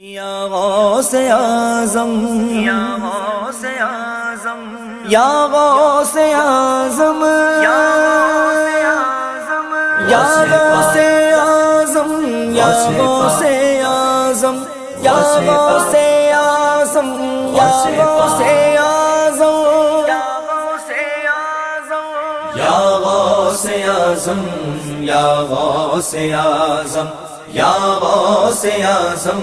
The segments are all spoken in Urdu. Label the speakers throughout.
Speaker 1: یا غوث اعظم یا غوث اعظم یا غوث اعظم یا غوث اعظم یا غوث اعظم یا غوث اعظم یا غوث اعظم یا غوث اعظم یا غوث اعظم یا غوث اعظم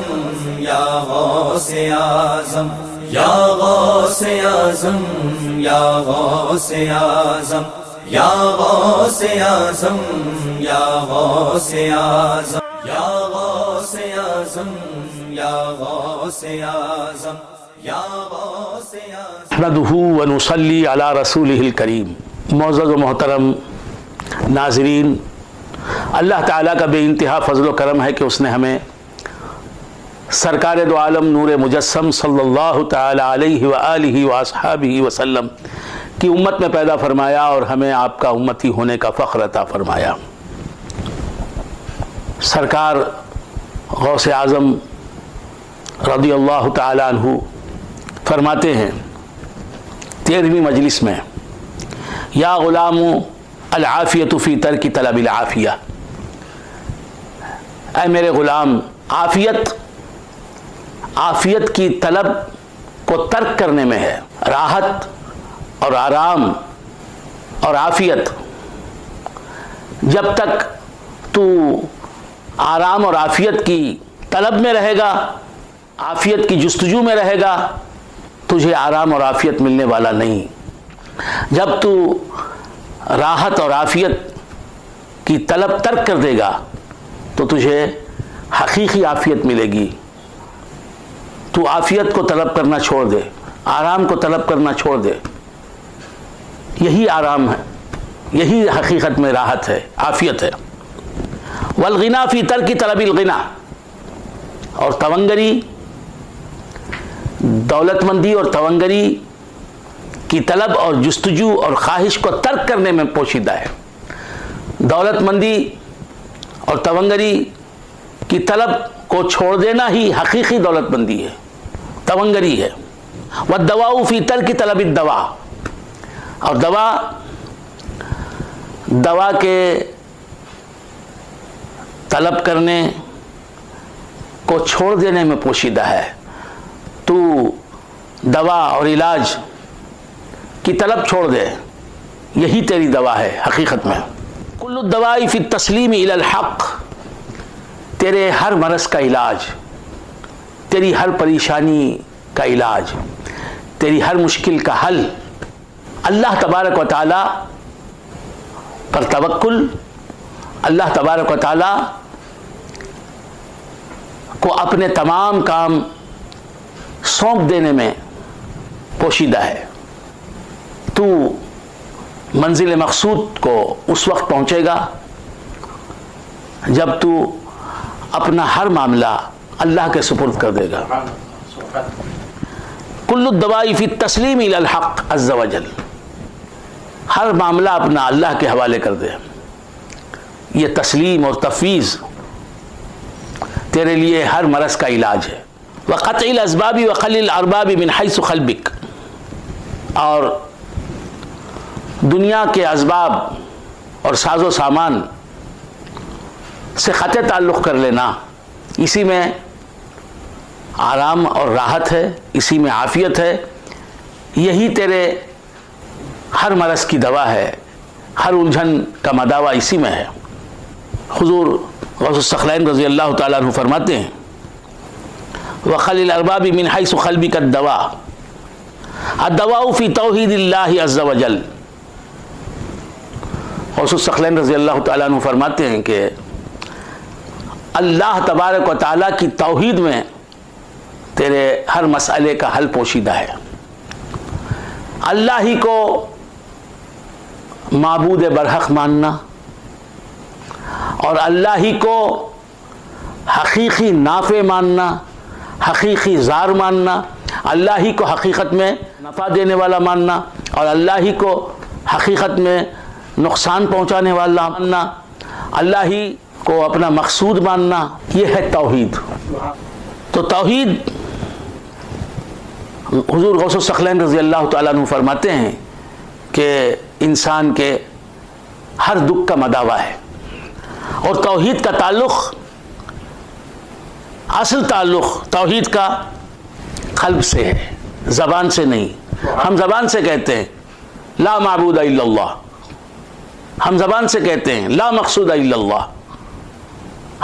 Speaker 1: یا غوث اعظم یا غوث اعظم یا غوث اعظم یا غوث اعظم یا غوث اعظم یا غوث اعظم یا غوث اعظم یا غوث اعظم
Speaker 2: نحمدہ ونصلی علی رسولہ الکریم۔ معزز و محترم ناظرین، اللہ تعالیٰ کا بے انتہا فضل و کرم ہے کہ اس نے ہمیں سرکار دو عالم نور مجسم صلی اللہ تعالیٰ علیہ وآلہ واصحابہ وسلم کی امت میں پیدا فرمایا اور ہمیں آپ کا امتی ہونے کا فخر عطا فرمایا۔ سرکار غوث اعظم رضی اللہ تعالیٰ عنہ فرماتے ہیں 13ویں مجلس میں، یا غلام العافیۃ فی ترک طلب العافیہ، اے میرے غلام، عافیت کی طلب کو ترک کرنے میں ہے۔ راحت اور آرام اور عافیت، جب تک تو آرام اور عافیت کی طلب میں رہے گا، عافیت کی جستجو میں رہے گا، تجھے آرام اور عافیت ملنے والا نہیں۔ جب تو راحت اور عافیت کی طلب ترک کر دے گا تو تجھے حقیقی عافیت ملے گی۔ تو عافیت کو طلب کرنا چھوڑ دے، آرام کو طلب کرنا چھوڑ دے۔ یہی آرام ہے، یہی حقیقت میں راحت ہے، عافیت ہے۔ والغنا فی ترک طلب الغنا، اور تونگری، دولت مندی اور تونگری کی طلب اور جستجو اور خواہش کو ترک کرنے میں پوشیدہ ہے۔ دولت مندی اور تونگری کی طلب کو چھوڑ دینا ہی حقیقی دولت مندی ہے، تونگری ہے۔ والدواء فی ترک طلب الدواء، اور دوا کے طلب کرنے کو چھوڑ دینے میں پوشیدہ ہے۔ تو دوا اور علاج کی طلب چھوڑ دے، یہی تیری دوا ہے حقیقت میں۔ کل الدواء فی التسلیم الی الحق، تیرے ہر مرض کا علاج، تیری ہر پریشانی کا علاج، تیری ہر مشکل کا حل اللہ تبارک و تعالیٰ پر توکل، اللہ تبارک و تعالیٰ کو اپنے تمام کام سونپ دینے میں پوشیدہ ہے۔ تو منزل مقصود کو اس وقت پہنچے گا جب تو اپنا ہر معاملہ اللہ کے سپرد کر دے گا۔ کل الدواء فی التسلیم الی الحق عز وجل، ہر معاملہ اپنا اللہ کے حوالے کر دے۔ یہ تسلیم اور تفویض تیرے لیے ہر مرض کا علاج ہے۔ وقطع الاسباب وخلع الارباب من حیث قلبک، اور دنیا کے اسباب اور ساز و سامان سے قطع تعلق کر لینا، اسی میں آرام اور راحت ہے، اسی میں عافیت ہے۔ یہی تیرے ہر مرض کی دوا ہے، ہر الجھن کا مداوا اسی میں ہے۔ حضور غوث الثقلین رضی اللہ تعالیٰ عنہ فرماتے ہیں، وخلع الارباب من حیث قلبک الدواء، الدواء فی توحید اللہ عز وجل۔ غوث الثقلین رضی اللہ تعالیٰ عنہ فرماتے ہیں کہ اللہ تبارک و تعالیٰ کی توحید میں تیرے ہر مسئلے کا حل پوشیدہ ہے۔ اللہ ہی کو معبود برحق ماننا اور اللہ ہی کو حقیقی نافع ماننا، حقیقی زار ماننا، اللہ ہی کو حقیقت میں نفع دینے والا ماننا اور اللہ ہی کو حقیقت میں نقصان پہنچانے والا ماننا، اللہ ہی کو اپنا مقصود ماننا، یہ ہے توحید۔ تو توحید، حضور غوث الثقلین رضی اللہ تعالیٰ عنہ فرماتے ہیں کہ انسان کے ہر دکھ کا مداوا ہے، اور توحید کا تعلق، اصل تعلق توحید کا قلب سے ہے، زبان سے نہیں۔ ہم زبان سے کہتے ہیں لا معبود الا اللہ، ہم زبان سے کہتے ہیں لا مقصود الا اللہ،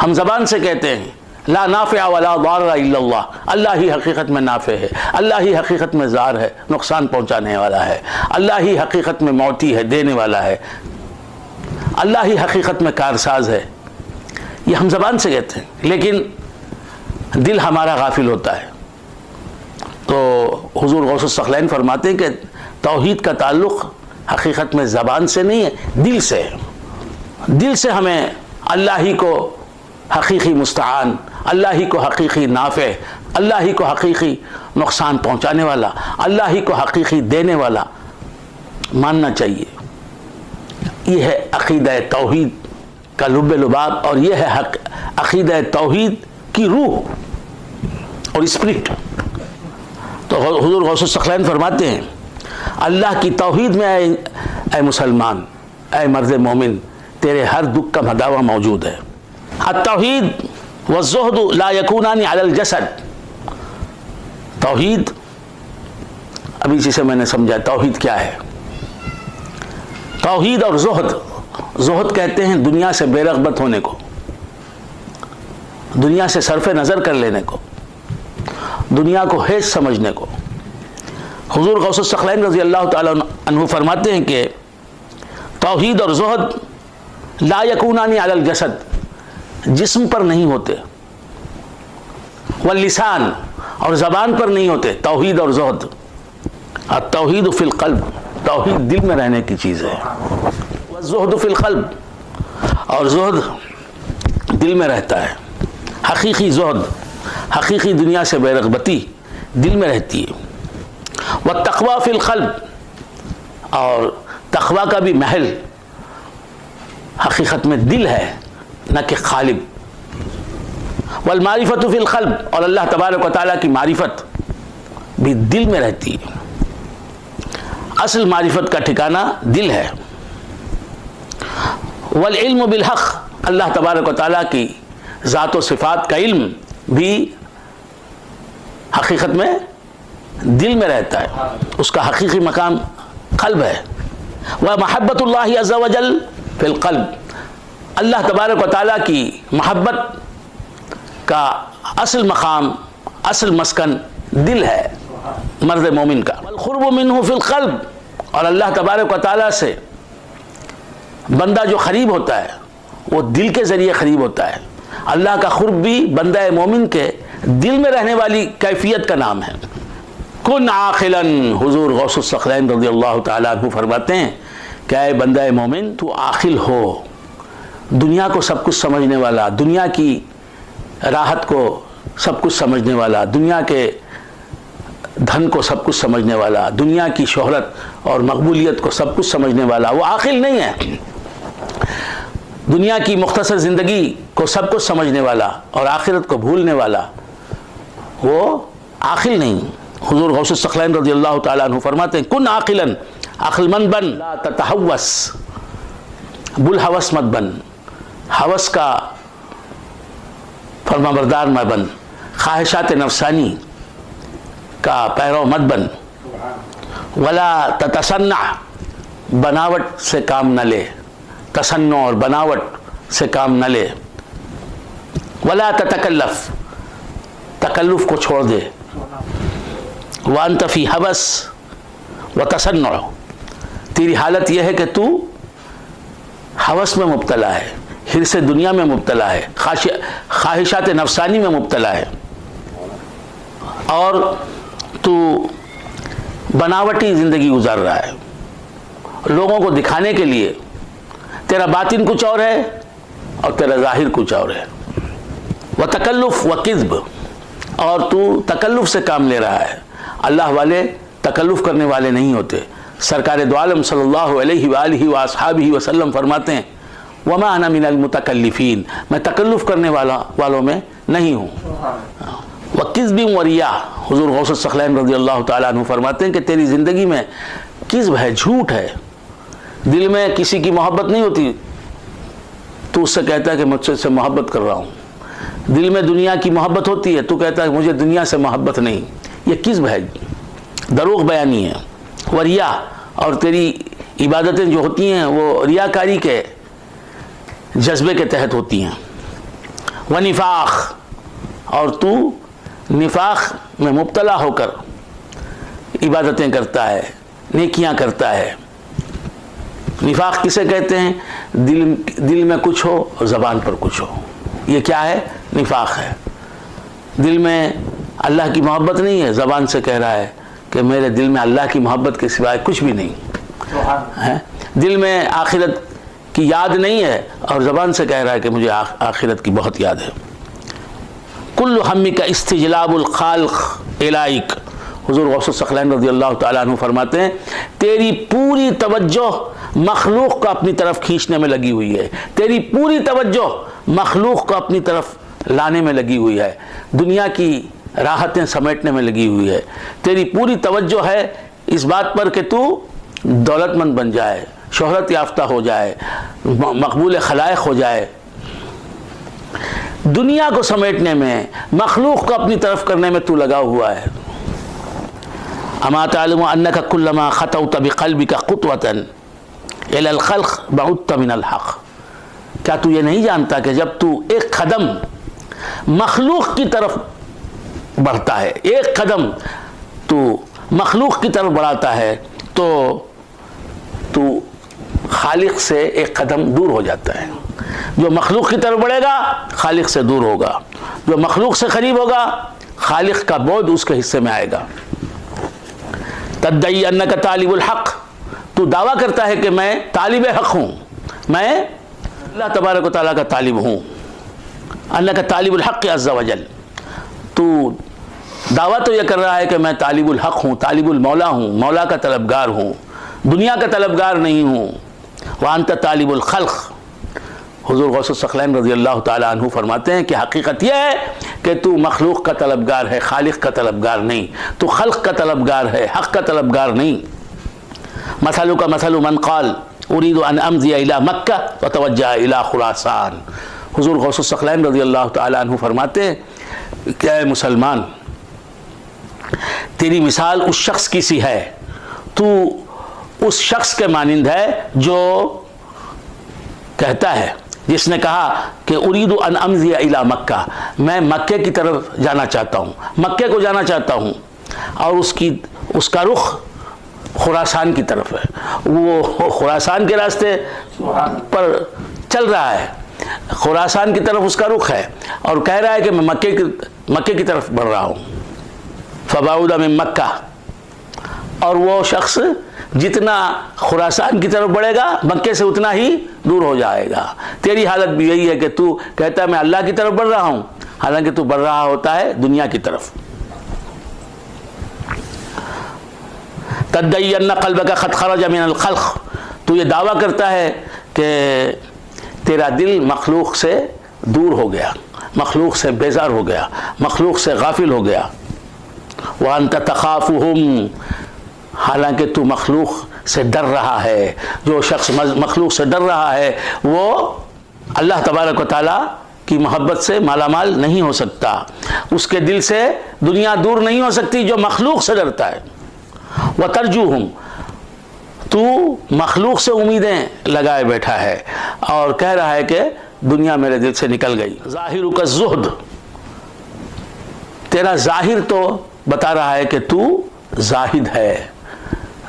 Speaker 2: ہم زبان سے کہتے ہیں لا نافع ولا ضار الا اللہ، اللہ ہی حقیقت میں نافع ہے، اللہ ہی حقیقت میں ضار ہے، نقصان پہنچانے والا ہے، اللہ ہی حقیقت میں معطی ہے، دینے والا ہے، اللہ ہی حقیقت میں کارساز ہے، یہ ہم زبان سے کہتے ہیں، لیکن دل ہمارا غافل ہوتا ہے۔ تو حضور غوث الثقلین فرماتے ہیں کہ توحید کا تعلق حقیقت میں زبان سے نہیں ہے، دل سے ہے۔ دل سے ہمیں اللہ ہی کو حقیقی مستعان، اللہ ہی کو حقیقی نافع، اللہ ہی کو حقیقی نقصان پہنچانے والا، اللہ ہی کو حقیقی دینے والا ماننا چاہیے۔ یہ ہے عقیدہ توحید کا لب لباب، اور یہ ہے عقیدہ توحید کی روح اور اسپرٹ۔ تو حضور غوث الثقلین فرماتے ہیں اللہ کی توحید میں اے مسلمان، اے مرد مومن، تیرے ہر دکھ کا مداوا موجود ہے۔ التوحید والزہد لا یکونان علی الجسد، توحید، ابھی جسے میں نے سمجھا توحید کیا ہے۔ توحید اور زہد، زہد کہتے ہیں دنیا سے بے رغبت ہونے کو، دنیا سے صرف نظر کر لینے کو، دنیا کو ہیچ سمجھنے کو۔ حضور غوث الثقلین رضی اللہ تعالیٰ عنہ فرماتے ہیں کہ توحید اور زہد لا یکونان علی الجسد، جسم پر نہیں ہوتے، واللسان، اور زبان پر نہیں ہوتے، توحید اور زہد۔ التوحید فی القلب، توحید دل میں رہنے کی چیز ہے، والزہد فی القلب، اور زہد دل میں رہتا ہے۔ حقیقی زہد، حقیقی دنیا سے بے رغبتی دل میں رہتی ہے۔ والتقوی فی القلب، اور تقوی کا بھی محل حقیقت میں دل ہے، نہ کہ قالب۔ والمعرفت فی القلب، اور اللہ تبارک و تعالیٰ کی معرفت بھی دل میں رہتی ہے۔ اصل معرفت کا ٹھکانہ دل ہے۔ والعلم بالحق، اللہ تبارک و تعالیٰ کی ذات و صفات کا علم بھی حقیقت میں دل میں رہتا ہے، اس کا حقیقی مقام قلب ہے۔ ومحبت اللہ عز وجل فی القلب، اللہ تبارک و تعالیٰ کی محبت کا اصل مقام، اصل مسکن دل ہے مرد مومن کا۔ والقرب منہ فی القلب، اور اللہ تبارک و تعالیٰ سے بندہ جو قریب ہوتا ہے وہ دل کے ذریعے قریب ہوتا ہے۔ اللہ کا قرب بھی بندہ مومن کے دل میں رہنے والی کیفیت کا نام ہے۔ کن عاقلا، حضور غوث الثقلین رضی اللہ تعالیٰ عنہ فرماتے ہیں کہ اے بندہ مومن، تو عاقل ہو، دنیا کو سب کچھ سمجھنے والا، دنیا کی راحت کو سب کچھ سمجھنے والا، دنیا کے دھن کو سب کچھ سمجھنے والا، دنیا کی شہرت اور مقبولیت کو سب کچھ سمجھنے والا، وہ عاقل نہیں ہے۔ دنیا کی مختصر زندگی کو سب کچھ سمجھنے والا اور آخرت کو بھولنے والا، وہ عاقل نہیں۔ حضور غوث الثقلین رضی اللہ تعالیٰ عنہ فرماتے ہیں کن عاقلا، عقل مند بن، لا تتحوس، بالحوث مت بن، حوث کا فرما بردار مت بن، خواہشات نفسانی کا پیرو مت بن، ولا تتصنع، بناوٹ سے کام نہ لے، تصنع اور بناوٹ سے کام نہ لے، ولا تتکلف، تکلف کو چھوڑ دے، وانت فی حوث وتصنع، تیری حالت یہ ہے کہ تو حوث میں مبتلا ہے، حرص دنیا میں مبتلا ہے، خواہشات نفسانی میں مبتلا ہے، اور تو بناوٹی زندگی گزار رہا ہے، لوگوں کو دکھانے کے لیے۔ تیرا باطن کچھ اور ہے اور تیرا ظاہر کچھ اور ہے۔ وتکلف وکذب، اور تو تکلف سے کام لے رہا ہے۔ اللہ والے تکلف کرنے والے نہیں ہوتے۔ سرکار دو عالم صلی اللہ علیہ وآلہ وآصحابہ وسلم فرماتے ہیں وما انا من المتکلفین، میں تکلف کرنے والوں میں نہیں ہوں۔ وکذب وریا، حضور غوث الثقلین رضی اللہ تعالیٰ عنہ فرماتے ہیں کہ تیری زندگی میں کذب ہے، جھوٹ ہے، دل میں کسی کی محبت نہیں ہوتی، تو اس سے کہتا ہے کہ مجھ سے محبت کر رہا ہوں، دل میں دنیا کی محبت ہوتی ہے، تو کہتا ہے مجھے دنیا سے محبت نہیں، یہ کذب ہے، دروغ بیانی ہے۔ وریا، اور تیری عبادتیں جو ہوتی ہیں وہ ریاکاری کے جذبے کے تحت ہوتی ہیں۔ ونفاق، اور تو نفاق میں مبتلا ہو کر عبادتیں کرتا ہے، نیکیاں کرتا ہے۔ نفاق کسے کہتے ہیں؟ دل میں کچھ ہو اور زبان پر کچھ ہو، یہ کیا ہے؟ نفاق ہے۔ دل میں اللہ کی محبت نہیں ہے، زبان سے کہہ رہا ہے کہ میرے دل میں اللہ کی محبت کے سوائے کچھ بھی نہیں ہے، دل میں آخرت کی یاد نہیں ہے اور زبان سے کہہ رہا ہے کہ مجھے آخرت کی بہت یاد ہے۔ کل ہمی کا استجلاب الخالق الائک، حضور غوث الثقلین رضی اللہ تعالیٰ عنہ فرماتے ہیں تیری پوری توجہ مخلوق کو اپنی طرف کھینچنے میں لگی ہوئی ہے، تیری پوری توجہ مخلوق کو اپنی طرف لانے میں لگی ہوئی ہے، دنیا کی راحتیں سمیٹنے میں لگی ہوئی ہے، تیری پوری توجہ ہے اس بات پر کہ تو دولت مند بن جائے، شہرت یافتہ ہو جائے، مقبول خلائق ہو جائے۔ دنیا کو سمیٹنے میں، مخلوق کو اپنی طرف کرنے میں تو لگا ہوا ہے۔ اما تعلم انک کلما خطوت بقلبک خطوۃ الی الخلق بعدت من الحق، کیا تو یہ نہیں جانتا کہ جب تو ایک قدم مخلوق کی طرف بڑھتا ہے، ایک قدم تو مخلوق کی طرف بڑھاتا ہے تو خالق سے ایک قدم دور ہو جاتا ہے۔ جو مخلوق کی طرف بڑھے گا خالق سے دور ہوگا، جو مخلوق سے قریب ہوگا خالق کا بعد اس کے حصے میں آئے گا۔ تدعی انک طالب الحق، تو دعویٰ کرتا ہے کہ میں طالب حق ہوں، میں اللہ تبارک و تعالیٰ کا طالب ہوں، انک طالب الحق عز وجل، تو دعویٰ تو یہ کر رہا ہے کہ میں طالب الحق ہوں، طالب المولا ہوں، مولا کا طلبگار ہوں، دنیا کا طلبگار نہیں ہوں۔ وانت طالب الخلق، حضور غوث الثقلین رضی اللہ تعالیٰ عنہ فرماتے ہیں کہ حقیقت یہ ہے کہ تو مخلوق کا طلبگار ہے، خالق کا طلبگار نہیں، تو خلق کا طلبگار ہے، حق کا طلبگار نہیں۔ مثلک مثل من قال اريد ان امضي الى مکہ وتوجہ الى خراسان، حضور غوث الثقلین رضی اللہ تعالیٰ عنہ فرماتے ہیں کہ اے مسلمان، تیری مثال اس شخص کی سی ہے، تو اس شخص کے مانند ہے جو کہتا ہے، جس نے کہا کہ اريد ان امضي الى مکہ، میں مکے کی طرف جانا چاہتا ہوں، مکے کو جانا چاہتا ہوں، اور اس کا رخ خراسان کی طرف ہے، وہ خراسان کے راستے پر چل رہا ہے، خراسان کی طرف اس کا رخ ہے، اور کہہ رہا ہے کہ میں مکے کی طرف بڑھ رہا ہوں۔ فبعد من مکہ، اور وہ شخص جتنا خراسان کی طرف بڑھے گا مکے سے اتنا ہی دور ہو جائے گا۔ تیری حالت بھی یہی ہے کہ تو کہتا ہے میں اللہ کی طرف بڑھ رہا ہوں، حالانکہ تو بڑھ رہا ہوتا ہے دنیا کی طرف۔ تدعی ان قلبک قد خرج من الخلق، تو یہ دعویٰ کرتا ہے کہ تیرا دل مخلوق سے دور ہو گیا، مخلوق سے بیزار ہو گیا، مخلوق سے غافل ہو گیا۔ وانت تخافهم، حالانکہ تو مخلوق سے ڈر رہا ہے، جو شخص مخلوق سے ڈر رہا ہے وہ اللہ تبارک و تعالیٰ کی محبت سے مالا مال نہیں ہو سکتا، اس کے دل سے دنیا دور نہیں ہو سکتی جو مخلوق سے ڈرتا ہے۔ وترجوہم، تو مخلوق سے امیدیں لگائے بیٹھا ہے اور کہہ رہا ہے کہ دنیا میرے دل سے نکل گئی۔ ظاہرک الزہد، تیرا ظاہر تو بتا رہا ہے کہ تو زاہد ہے،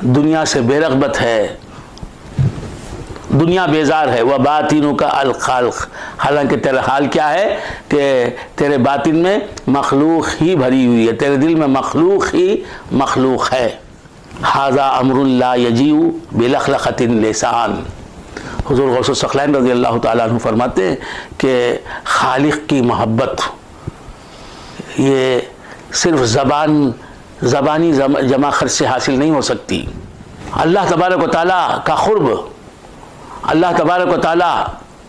Speaker 2: دنیا سے بے رغبت ہے، دنیا بیزار ہے۔ وباطنک الخلق، حالانکہ تیرا حال کیا ہے کہ تیرے باطن میں مخلوق ہی بھری ہوئی ہے، تیرے دل میں مخلوق ہی مخلوق ہے۔ ھذا امر لا یجیء بلخلقۃ اللسان، حضور غوث الثقلین رضی اللہ تعالیٰ عنہ فرماتے ہیں کہ خالق کی محبت یہ صرف زبانی جمع خرچ سے حاصل نہیں ہو سکتی۔ اللہ تبارک و تعالیٰ کا قرب، اللہ تبارک و تعالیٰ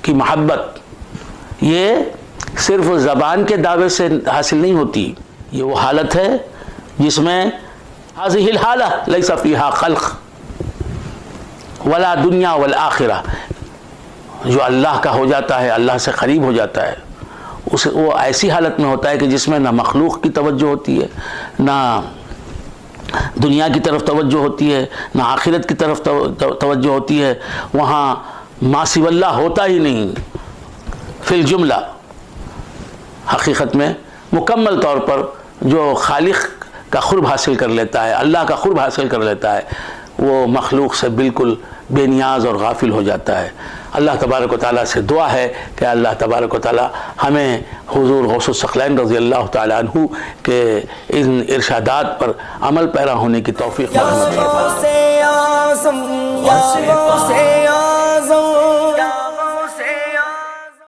Speaker 2: کی محبت یہ صرف زبان کے دعوے سے حاصل نہیں ہوتی، یہ وہ حالت ہے جس میں هذه الحالة ليس فيها خلق ولا دنیا والآخرہ، جو اللہ کا ہو جاتا ہے، اللہ سے قریب ہو جاتا ہے، وہ ایسی حالت میں ہوتا ہے کہ جس میں نہ مخلوق کی توجہ ہوتی ہے، نہ دنیا کی طرف توجہ ہوتی ہے، نہ آخرت کی طرف توجہ ہوتی ہے، وہاں ما سوی اللہ ہوتا ہی نہیں فی الجملہ۔ حقیقت میں مکمل طور پر جو خالق کا قرب حاصل کر لیتا ہے، اللہ کا قرب حاصل کر لیتا ہے، وہ مخلوق سے بالکل بے نیاز اور غافل ہو جاتا ہے۔ اللہ تبارک و تعالیٰ سے دعا ہے کہ اللہ تبارک و تعالیٰ ہمیں حضور غوث الثقلین رضی اللہ تعالیٰ عنہ کے ان ارشادات پر عمل پیرا ہونے کی توفیق
Speaker 1: یا غوث اعظم، یا غوث اعظم۔